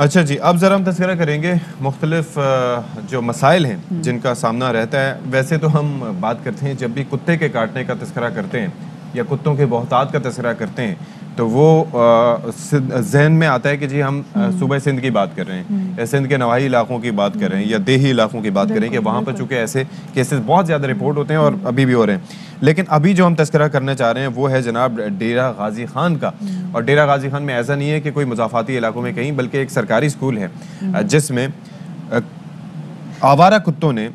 अच्छा जी, अब ज़रा हम तज़किरा करेंगे मुख्तलिफ जो मसाइल हैं जिनका सामना रहता है। वैसे तो हम बात करते हैं जब भी कुत्ते के काटने का तज़किरा करते हैं या कुत्तों के बहुतात का तज़किरा करते हैं तो वो जहन में आता है कि जी हम सूबे सिंध की बात कर रहे हैं या सिंध के नवाही इलाकों की बात कर रहे हैं या देही इलाकों की बात कर रहे हैं कि वहाँ पर चूँकि ऐसे केसेस बहुत ज़्यादा रिपोर्ट होते हैं और अभी भी हो रहे हैं। लेकिन अभी जो हम तज़किरा करना चाह रहे हैं वो है जनाब डेरा गाजी खान का। और डेरा गाजी खान में ऐसा नहीं है कि कोई मुज़ाफ़ाती इलाकों में कहीं, बल्कि एक सरकारी स्कूल है जिसमें आवारा कुत्तों ने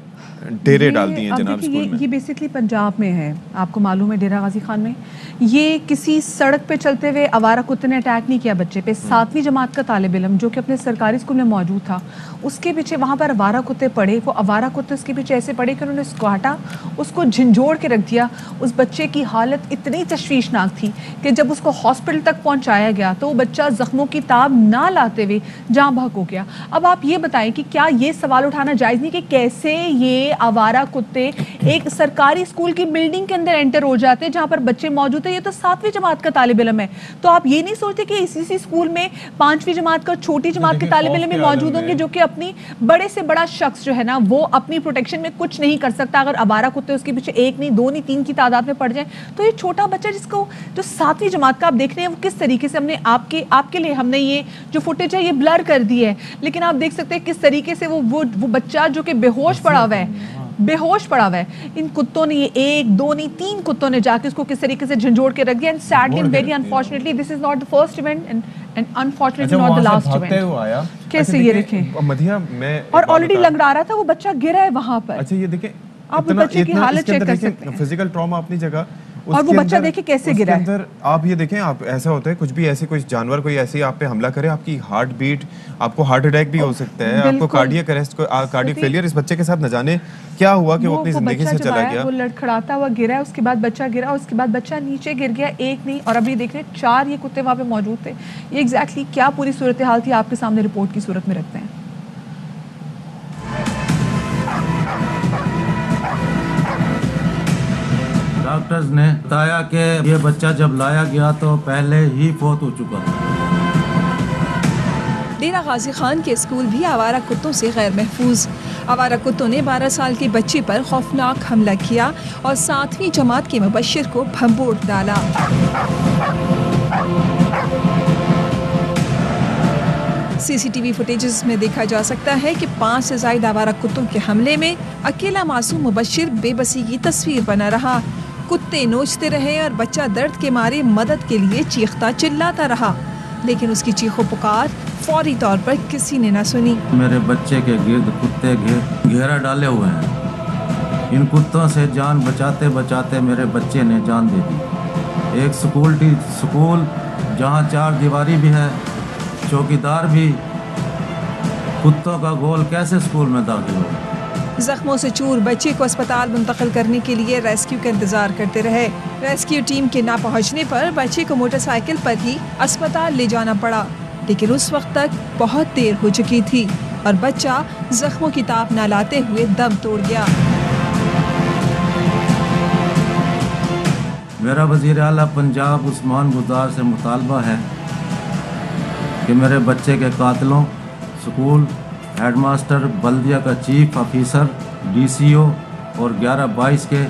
डेरे डाल दिए हैं जनाब स्कूल में। ये बेसिकली पंजाब में है, आपको मालूम है। डेरा गाजी खान में ये किसी सड़क पे चलते हुए आवारा कुत्ते ने अटैक नहीं किया बच्चे पे। 7वीं जमात का तालिब इल्म जो कि अपने सरकारी स्कूल में मौजूद था, उसके पीछे वहाँ पर आवारा कुत्ते पड़े। वो आवारा कुत्ते उसके पीछे ऐसे पड़े कि उन्होंने उसको काटा, उसको झंझोड़ के रख दिया। उस बच्चे की हालत इतनी तशवीशनाक थी कि जब उसको हॉस्पिटल तक पहुँचाया गया तो वो बच्चा जख्मों की ताब ना लाते हुए जहाँ बहक हो गया। अब आप ये बताएं कि क्या ये सवाल उठाना जायज़ नहीं कि कैसे ये आवारा कुत्ते एक सरकारी स्कूल की बिल्डिंग के अंदर एंटर हो जाते हैं जहाँ पर बच्चे मौजूद है। ये तो 7वीं जमात का तालिब इल्म है। तो आप ये नहीं सोचते कि इसी स्कूल में 5वीं जमात का छोटी जमात के तालिब इल्म मौजूद होंगे जो कि अपनी बड़े से बड़ा शख्स जो है ना वो अपनी प्रोटेक्शन में कुछ नहीं कर सकता। अगर आवारा कुत्ते उसके पीछे 1 नहीं 2 नहीं 3 की तादाद में पड़ जाए तो ये छोटा बच्चा जिसको जो 7वीं जमात का आप देख रहे हैं वो किस तरीके से हमने आपके लिए हमने ये जो फुटेज है ये ब्लर कर दी है। लेकिन आप देख सकते हैं किस तरीके से वो बच्चा जो कि बेहोश पड़ा हुआ है, इन कुत्तों ने ये 1 2 नहीं 3 कुत्तों ने जाके उसको किस तरीके से झंझोड़ के रख दिया। And sadly and very unfortunately this is not the first event and unfortunately not the last event. कैसे ये देखें मधिया में और ऑलरेडी लग रहा था वो बच्चा गिरा है वहां पर। अच्छा ये देखें आप बच्चे की हालत चेक कर सकते हैं, फिजिकल ट्रॉमा अपनी जगह और वो बच्चा देखिए कैसे गिरा है। आप ये देखें, आप ऐसा होता है कुछ भी ऐसे कोई जानवर कोई ऐसे आप पे हमला करे, आपकी हार्ट बीट, आपको हार्ट अटैक भी हो सकता है, आपको कार्डियक अरेस्ट, कार्डियक फेलियर। इस बच्चे के साथ न जाने क्या हुआ कि वो अपनी जिंदगी से चला गया। वो लड़खड़ाता हुआ गिरा, उसके बाद बच्चा गिरा, उसके बाद बच्चा नीचे गिर गया। 1 नहीं और अभी देख रहे 4 ये कुत्ते वहाँ पे मौजूद थे। ये एग्जैक्टली क्या पूरी सूरत हाल थी आपके सामने रिपोर्ट की सूरत में रखते हैं। डॉक्टर्स ने बताया कि ये बच्चा जब लाया गया तो पहले ही फौत हो चुका था। डेरा गाजी खान के स्कूल भी आवारा कुत्तों से गैर महफूज। आवारा कुत्तों ने 12 साल के बच्चे पर खौफनाक हमला किया और 7वीं जमात के मुबश्शिर को भंबोड़ डाला। सीसीटीवी फुटेजेस में देखा जा सकता है कि 5 से ज्यादा आवारा कुत्तों के हमले में अकेला मासूम मुबश्शिर बेबसी की तस्वीर बना रहा। कुत्ते नोचते रहे और बच्चा दर्द के मारे मदद के लिए चीखता चिल्लाता रहा, लेकिन उसकी चीखों पुकार फौरी तौर पर किसी ने न सुनी। मेरे बच्चे के गिर्द कुत्ते घेरा डाले हुए हैं। इन कुत्तों से जान बचाते बचाते मेरे बच्चे ने जान दे दी। एक स्कूल जहां 4 दीवारी भी है, चौकीदार भी, कुत्तों का गोल कैसे स्कूल में दाखिल हो। जख्मों से चूर बच्चे को अस्पताल मुंतकिल करने के लिए रेस्क्यू का इंतजार करते रहे। रेस्क्यू टीम के ना पहुंचने पर बच्चे को मोटरसाइकिल पर ही अस्पताल ले जाना पड़ा, लेकिन उस वक्त तक बहुत देर हो चुकी थी और बच्चा जख्मों की ताप न लाते हुए दम तोड़ गया। मेरा वज़ीर आला पंजाब उस्मान बुज़दार से मुतालबा है कि मेरे बच्चे के कातिलों, स्कूल हेडमास्टर, बल्दिया का चीफ ऑफिसर, डीसीओ और 11-22 के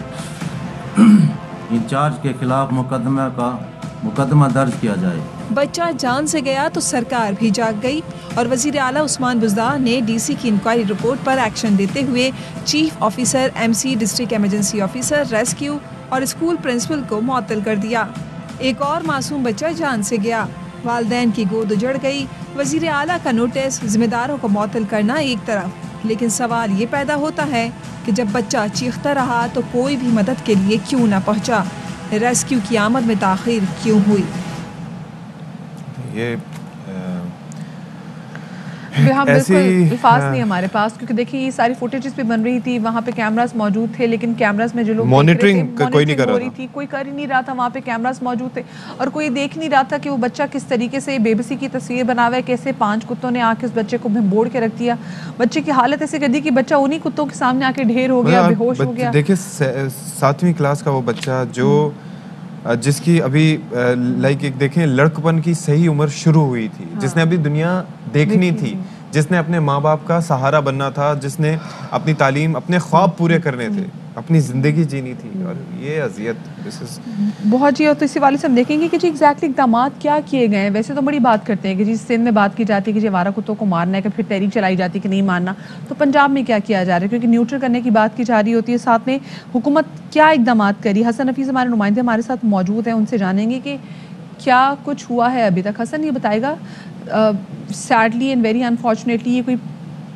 इंचार्ज के खिलाफ मुकदमा दर्ज किया जाए। बच्चा जान से गया तो सरकार भी जाग गई और वज़ीर आला उस्मान बुज़दार ने डीसी की इंक्वायरी रिपोर्ट पर एक्शन देते हुए chief officer, MC, district emergency officer, rescue और स्कूल प्रिंसिपल को मुअत्तल कर दिया। एक और मासूम बच्चा जान से गया, वालिदैन की गोद उजड़ गई। वज़ीर आला का नोटिस, जिम्मेदारों को मुअत्तल करना एक तरफ, लेकिन सवाल ये पैदा होता है कि जब बच्चा चीखता रहा तो कोई भी मदद के लिए क्यों ना पहुंचा? रेस्क्यू की आमद में ताख़ीर क्यों हुई? ये हम बिल्कुल अल्फाज नहीं हमारे पास, क्योंकि देखिए ये सारी फुटेजेस भी बन रही थी, वहाँ पे कैमरास मौजूद थे, लेकिन कैमरास में जो लोग मॉनिटरिंग कोई नहीं कर रहा थी, कोई कर ही नहीं रहा था। वहाँ पे कैमरास मौजूद थे और कोई देख नहीं रहा था कि वो बच्चा किस तरीके से बेबसी की तस्वीर बना हुआ है, कैसे 5 कुत्तों ने आके उस बच्चे को भंबोड़ के रख दिया। बच्चे की हालत ऐसे कर दी कि बच्चा उन्हीं कुत्तों के सामने आके ढेर हो गया, बेहोश हो गया। देखिए 7वीं क्लास का वो बच्चा जो जिसकी अभी लाइक एक देखें लड़कपन की सही उम्र शुरू हुई थी, जिसने अभी दुनिया देखनी थी, जिसने अपने माँ बाप का सहारा बनना था, जिसने अपनी तालीम, अपने ख्वाब पूरे करने थे, अपनी ज़िंदगी जीनी थी, और ये अजियत बहुत जी। और तो इसी वाले से हम देखेंगे कि जी एग्जैक्टली इक़दामात क्या किए गए हैं। वैसे तो बड़ी बात करते हैं कि जी सिंध में बात की जाती है कि जी आवारा कुत्तों को मारना है, कि फिर तहरीक चलाई जाती है कि नहीं मारना, तो पंजाब में क्या किया जा रहा है, क्योंकि न्यूट्रल करने की बात की जा रही होती है। साथ में हुकूमत क्या इक़दामात करी। हसन हफीज़ हमारे नुमाइंदे हमारे साथ मौजूद हैं, उनसे जानेंगे कि क्या कुछ हुआ है अभी तक। हसन, ये बताएगा, सैडली एंड वेरी अनफॉर्चुनेटली ये कोई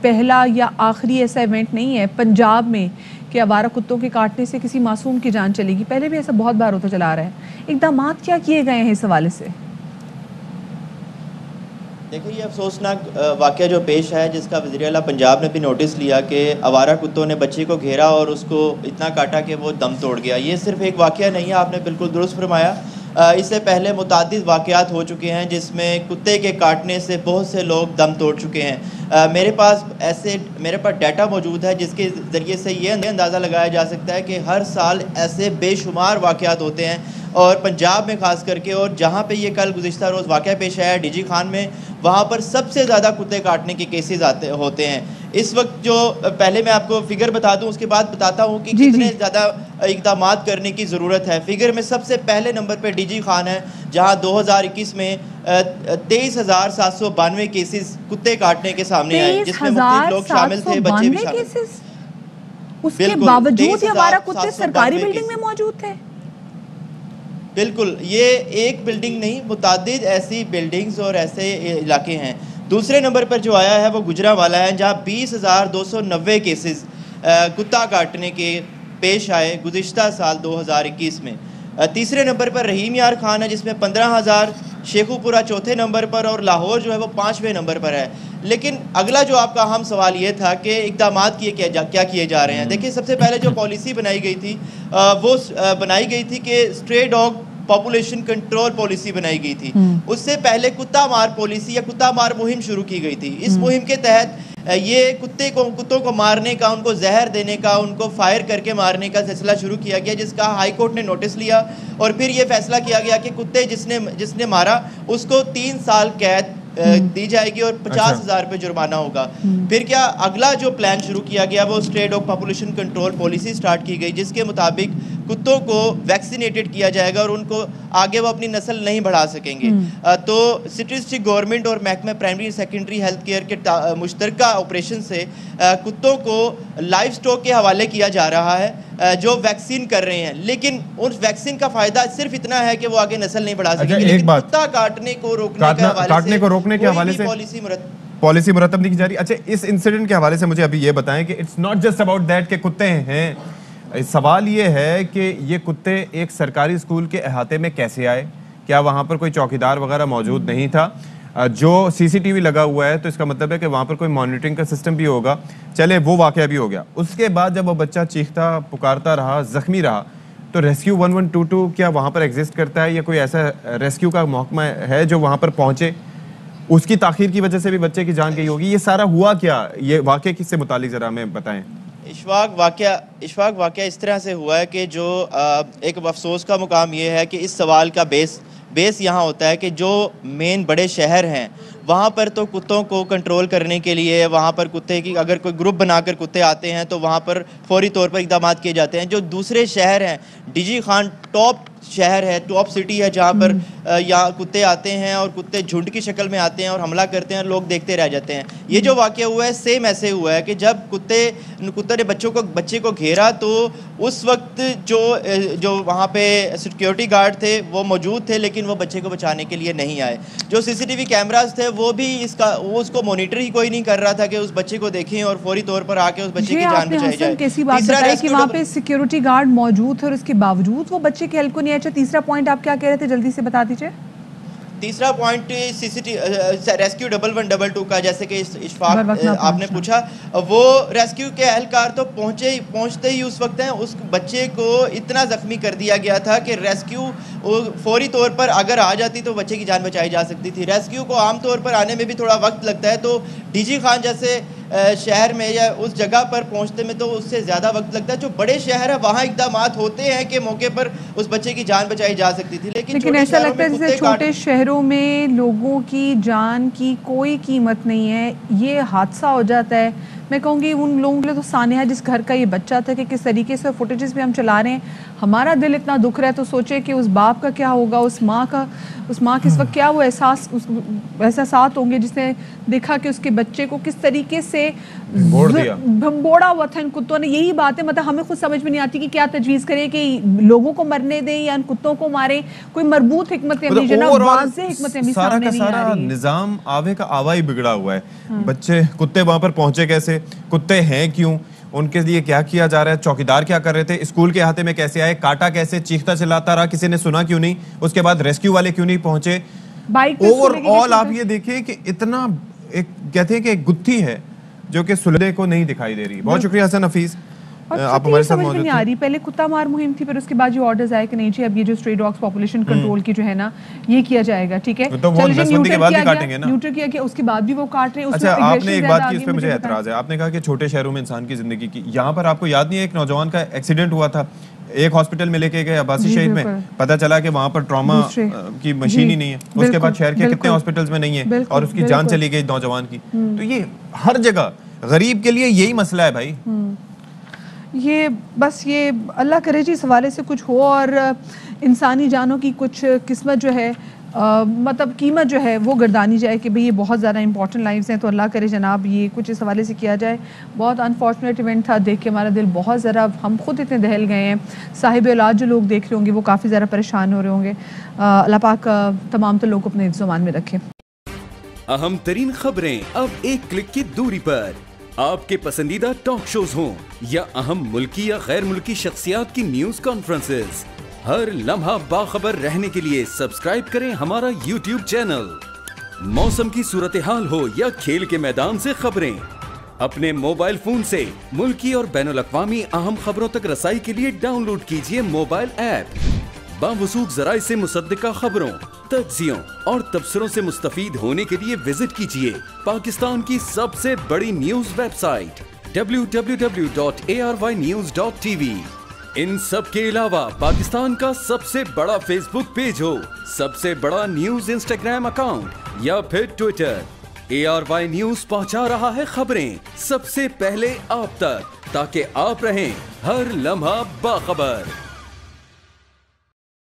पहला या आखिरी ऐसा इवेंट नहीं है पंजाब में कि आवारा कुत्तों के काटने से किसी मासूम की जान चलेगी। पहले भी ऐसा बहुत बार होता चला आ रहा है। इक़दामात क्या किए गए हैं इस हवाले से? देखिए, ये अफसोसनाक वाक़या जो पेश है, जिसका वज़ीर आला पंजाब ने भी नोटिस लिया कि आवारा कुत्तों ने बच्चे को घेरा और उसको इतना काटा कि वो दम तोड़ गया। ये सिर्फ एक वाक़या नहीं है, आपने बिल्कुल दुरुस्त फरमाया। इससे पहले मुतादिद वाक़यात हो चुके हैं जिसमें कुत्ते के काटने से बहुत से लोग दम तोड़ चुके हैं। मेरे पास डाटा मौजूद है जिसके ज़रिए से ये अंदाज़ा लगाया जा सकता है कि हर साल ऐसे बेशुमार वाक़यात होते हैं, और पंजाब में ख़ास करके, और जहाँ पे ये कल गुज़िश्ता रोज़ वाक़या पेश आया डीजी खान में, वहाँ पर सबसे ज़्यादा कुत्ते काटने के केसेस होते हैं इस वक्त। जो पहले मैं आपको फिगर बता दूं, उसके बाद बताता हूँ कि कितने ज़्यादा इक़दामात करने की ज़रूरत है। फिगर में सबसे पहले नंबर पे डीजी खान है, जहाँ 2021 में 23,792 केसेस कुत्ते काटने के सामने आए, जिसमें मुख्तलिफ लोग शामिल थे, बच्चे भी शामिल थे। उसके बावजूद हमारा कुत्ते सरकारी बिल्डिंग में मौजूद थे। बिल्कुल, ये एक बिल्डिंग नहीं, मुतादिद ऐसी बिल्डिंग्स और ऐसे इलाके हैं। दूसरे नंबर पर जो आया है वो गुजरांवाला है, जहाँ 20,290 केसेस कुत्ता काटने के पेश आए गुज़िश्ता साल 2021 में। तीसरे नंबर पर रहीम यार खान है, जिसमें 15,000, शेखुपुरा चौथे नंबर पर, और लाहौर जो है वो 5वें नंबर पर है। लेकिन अगला जो आपका अहम सवाल ये था कि इक़दामात क्या किए जा रहे हैं। देखिए, सबसे पहले जो पॉलिसी बनाई गई थी वो बनाई गई थी कि stray dog population control policy बनाई गई थी। उससे पहले कुत्ता मार पॉलिसी या कुत्ता मार मुहिम शुरू की गई थी। इस मुहिम के तहत ये कुत्तों को मारने का, उनको जहर देने का, उनको फायर करके मारने का सिलसिला शुरू किया गया, जिसका हाई कोर्ट ने नोटिस लिया, और फिर ये फैसला किया गया कि कुत्ते जिसने मारा उसको 3 साल कैद दी जाएगी और 50,000 रुपये जुर्माना होगा। फिर क्या अगला जो प्लान शुरू किया गया वो stray dog population control policy start की गई, जिसके मुताबिक कुत्तों को वैक्सीनेटेड किया जाएगा और उनको आगे वो अपनी नस्ल नहीं बढ़ा सकेंगे। तो स्टैटिस्टिक गवर्नमेंट और महकमा प्राइमरी सेकेंडरी हेल्थ केयर के मुश्तरका ऑपरेशन से कुत्तों को लाइव स्टॉक के हवाले किया जा रहा है जो वैक्सीन कर रहे हैं, लेकिन उस वैक्सीन का फायदा सिर्फ इतना है कि वो आगे नस्ल नहीं बढ़ा सकेंगे। लेकिन कुत्ता काटने को रोकने के हवाले से पॉलिसी मुरतब नहीं की जा रही। अच्छा, इस इंसिडेंट के हवाले से मुझे अभी ये बताएं कि it's not just about that के कुत्ते हैं। सवाल ये है कि ये कुत्ते एक सरकारी स्कूल के अहाते में कैसे आए? क्या वहाँ पर कोई चौकीदार वगैरह मौजूद नहीं था? जो सीसीटीवी लगा हुआ है तो इसका मतलब है कि वहाँ पर कोई मॉनिटरिंग का सिस्टम भी होगा। चले, वो वाकया भी हो गया। उसके बाद जब वो बच्चा चीखता पुकारता रहा, जख्मी रहा, तो रेस्क्यू 1122 क्या वहाँ पर एग्जिस्ट करता है या कोई ऐसा रेस्क्यू का महकमा है जो वहाँ पर पहुँचे? उसकी ताखीर की वजह से भी बच्चे की जान गई होगी। ये सारा हुआ क्या? ये वाकया किससे मुतालिक जरा हमें बताएं। इशफाक वाकया इस तरह से हुआ है कि जो एक अफसोस का मुकाम ये है कि इस सवाल का बेस यहाँ होता है कि जो मेन बड़े शहर हैं वहाँ पर तो कुत्तों को कंट्रोल करने के लिए वहाँ पर कुत्ते की अगर कोई ग्रुप बनाकर कुत्ते आते हैं तो वहाँ पर फौरी तौर पर इक़दाम किए जाते हैं। जो दूसरे शहर हैं, डीजी खान टॉप शहर है, टॉप सिटी है, जहाँ पर यहाँ कुत्ते आते हैं और कुत्ते झुंड की शक्ल में आते हैं और हमला करते हैं और लोग देखते रह जाते हैं। ये जो वाक़या हुआ है सेम ऐसे हुआ है कि जब कुत्ते ने बच्चे को घेरा तो उस वक्त जो वहाँ पे सिक्योरिटी गार्ड थे वो मौजूद थे, लेकिन वो बच्चे को बचाने के लिए नहीं आए। जो सीसीटीवी कैमरास थे वो उसको मॉनिटर ही कोई नहीं कर रहा था कि उस बच्चे को देखें और फौरी तौर पर आके उस बच्चे की जान बचाई जाए। कैसी बात बताई कि वहाँ पे सिक्योरिटी गार्ड मौजूद थे और इसके बावजूद वो बच्चे की हेल्प को नहीं। अच्छा, तीसरा पॉइंट आप क्या कह रहे थे, जल्दी से बता दीजिए। तीसरा पॉइंट रेस्क्यू 1122 का, जैसे कि इशफाक आपने पूछा, वो रेस्क्यू के एहलकार तो पहुंचते ही उस वक्त हैं उस बच्चे को इतना जख्मी कर दिया गया था कि रेस्क्यू फौरी तौर पर अगर आ जाती तो बच्चे की जान बचाई जा सकती थी। रेस्क्यू को आमतौर पर आने में भी थोड़ा वक्त लगता है, तो डीजी खान जैसे शहर में या उस जगह पर पहुंचते में तो उससे ज़्यादा वक्त लगता है। जो बड़े शहर है वहाँ इकदाम होते हैं कि मौके पर उस बच्चे की जान बचाई जा सकती थी, लेकिन ऐसा लगता है जैसे छोटे शहरों में लोगों की जान की कोई कीमत नहीं है। ये हादसा हो जाता है, मैं कहूँगी उन लोगों के लिए तो सानिया जिस घर का ये बच्चा था कि किस तरीके से फुटेजेस भी हम चला रहे हैं, हमारा दिल इतना दुख रहा है तो सोचे कि उस बाप का क्या होगा, उस माँ के इस वक्त क्या वो एहसास होंगे जिसने देखा कि उसके बच्चे को किस तरीके से भंबोड़ा हुआ था इन कुत्तों ने। यही बात है, मतलब हमें खुद समझ में नहीं आती कि क्या तजवीज़ करें कि लोगों को मरने दें या इन कुत्तों को मारें। कोई मरबूत हिकमत अमली जो ना वाज़ेह हिकमत अमली सामने नहीं आ रही है। सारा निज़ाम आवे का आवा ही बिगड़ा हुआ है। बच्चे कुत्ते वहां पर पहुंचे कैसे, कुत्ते हैं क्यों, उनके लिए क्या किया जा रहा है, चौकीदार क्या कर रहे थे, स्कूल के अहाते में कैसे आए, काटा कैसे, चीखता चिल्लाता रहा, किसी ने सुना क्यों नहीं, उसके बाद रेस्क्यू वाले क्यों नहीं पहुंचे। ओवरऑल आप ये देखिए कि इतना एक कहते हैं कि एक गुत्थी है जो कि सुलझने को नहीं दिखाई दे रही। बहुत शुक्रिया हसन हफीज, आप हमारे साथ मौजूद नहीं आ रही। पहले कुत्ता मार मुहिम थी, फिर उसके बाद जो ऑर्डर्स आए कि नहीं जी अब ये जो स्ट्रे डॉग्स पॉपुलेशन कंट्रोल की जो है ना ये किया जाएगा, ठीक है, तो वो नसबंदी के बाद भी काटेंगे ना, न्यूट्रल किया गया उसके बाद भी वो काट रहे हैं। अच्छा, आपने एक बात की, इस पे मुझे एतराज है। आपने कहा कि छोटे शहरों में इंसान की जिंदगी की, यहाँ पर आपको याद नहीं है एक नौजवान का एक्सीडेंट हुआ था, एक हॉस्पिटल में लेके गए अब्बासी शहीद में, पता चला कि वहां पर ट्रॉमा की मशीन ही नहीं है, उसके बाद शहर के कितने हॉस्पिटल्स में नहीं है और उसकी जान चली गई नौजवान की। तो ये हर जगह गरीब के लिए यही मसला है भाई। ये बस ये अल्लाह करे जी इस हवाले से कुछ हो और इंसानी जानों की कुछ किस्मत जो है मतलब कीमत जो है वो गर्दानी जाए कि भाई ये बहुत ज़्यादा इंपॉर्टेंट लाइव्स हैं। तो अल्लाह करे जनाब ये कुछ इस हवाले से किया जाए। बहुत अनफॉर्चुनेट इवेंट था, देख के हमारा दिल बहुत ज़रा, हम खुद इतने दहल गए हैं, साहिब औलाद जो लोग देख रहे होंगे वो काफ़ी ज़्यादा परेशान हो रहे होंगे। अल्लाह पाक तमाम तो लोग अपने हिफ्ज़-ओ-मान में रखें। अहम तरीन खबरें अब एक क्लिक की दूरी पर, आपके पसंदीदा टॉक शोज हों या अहम मुल्की या गैर मुल्की शख्सियात की न्यूज कॉन्फ्रेंसेस, हर लम्हा बाखबर रहने के लिए सब्सक्राइब करें हमारा YouTube चैनल। मौसम की सूरत हाल हो या खेल के मैदान से खबरें, अपने मोबाइल फोन से मुल्की और बैनुल अक़वामी अहम खबरों तक रसाई के लिए डाउनलोड कीजिए मोबाइल ऐप। बावसूख ज़राए से मुसद्दिका खबरों, तज्ज़ियों और तबसरों से मुस्तफीद होने के लिए विजिट कीजिए पाकिस्तान की सबसे बड़ी न्यूज वेबसाइट www.arYnews.tv। इन सब के अलावा पाकिस्तान का सबसे बड़ा फेसबुक पेज हो, सबसे बड़ा न्यूज इंस्टाग्राम अकाउंट या फिर ट्विटर, ARY न्यूज पहुंचा रहा है खबरें सबसे पहले आप तक, ताकि आप रहें हर लम्हा बाखबर।